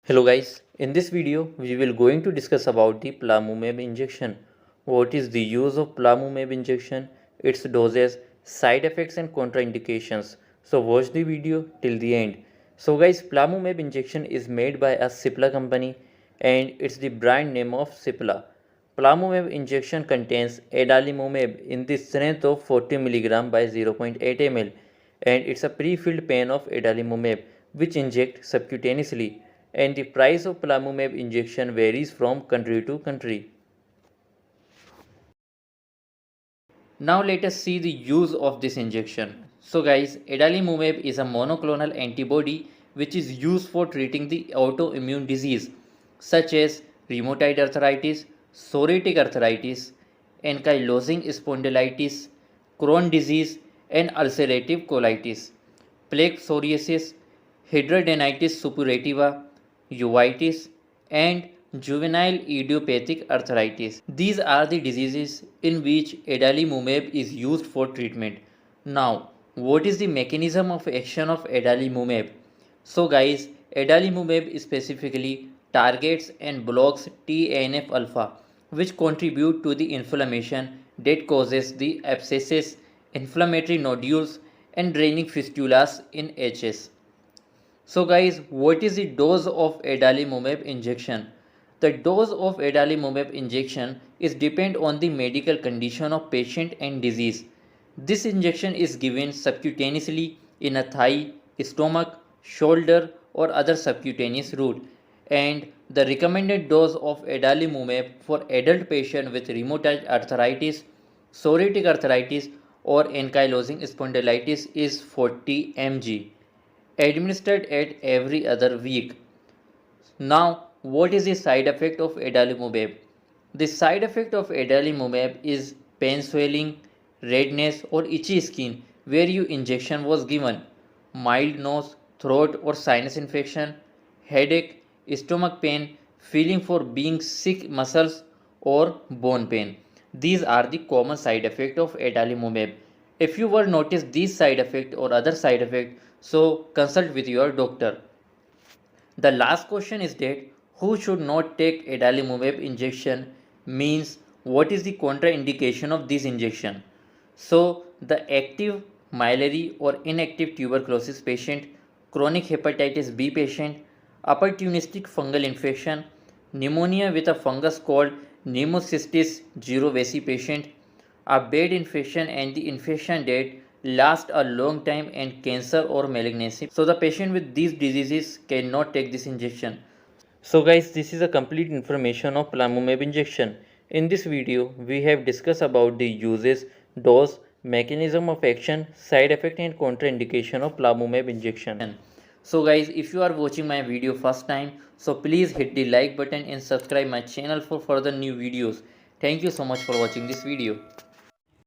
Hello guys, in this video we will going to discuss about the Plamumab injection. What is the use of Plamumab injection, its doses, side effects and contraindications. So watch the video till the end. So guys, Plamumab injection is made by a Cipla company and it's the brand name of Cipla. Plamumab injection contains Adalimumab in the strength of 40 mg by 0.8 ml and it's a pre-filled pen of Adalimumab which inject subcutaneously, and the price of Plamumab injection varies from country to country. Now let us see the use of this injection. So guys, Adalimumab is a monoclonal antibody which is used for treating the autoimmune disease such as rheumatoid arthritis, psoriatic arthritis, ankylosing spondylitis, Crohn's disease and ulcerative colitis, plaque psoriasis, hidradenitis suppurativa, uveitis, and juvenile idiopathic arthritis. These are the diseases in which adalimumab is used for treatment. Now, what is the mechanism of action of adalimumab? So guys, adalimumab specifically targets and blocks TNF alpha, which contribute to the inflammation that causes the abscesses, inflammatory nodules and draining fistulas in HS. So guys, what is the dose of adalimumab injection? The dose of adalimumab injection is depend on the medical condition of patient and disease. This injection is given subcutaneously in a thigh, stomach, shoulder or other subcutaneous route, and the recommended dose of adalimumab for adult patient with rheumatoid arthritis, psoriatic arthritis or ankylosing spondylitis is 40 mg, administered at every other week. Now, what is the side effect of adalimumab? The side effect of adalimumab is pain, swelling, redness or itchy skin where your injection was given, mild nose, throat or sinus infection, headache, stomach pain, feeling for being sick muscles or bone pain. These are the common side effects of adalimumab. If you were notice these side effect or other side effect, so consult with your doctor. The last question is that who should not take adalimumab injection, means what is the contraindication of this injection. So the active miliary or inactive tuberculosis patient, chronic hepatitis B patient, opportunistic fungal infection, pneumonia with a fungus called Pneumocystis jirovecii patient, a bad infection and the infection that last a long time, and cancer or malignancy. So the patient with these diseases cannot take this injection. So guys, this is a complete information of Plamumab injection. In this video, we have discussed about the uses, dose, mechanism of action, side effect and contraindication of Plamumab injection. So guys, if you are watching my video first time, so please hit the like button and subscribe my channel for further new videos. Thank you so much for watching this video.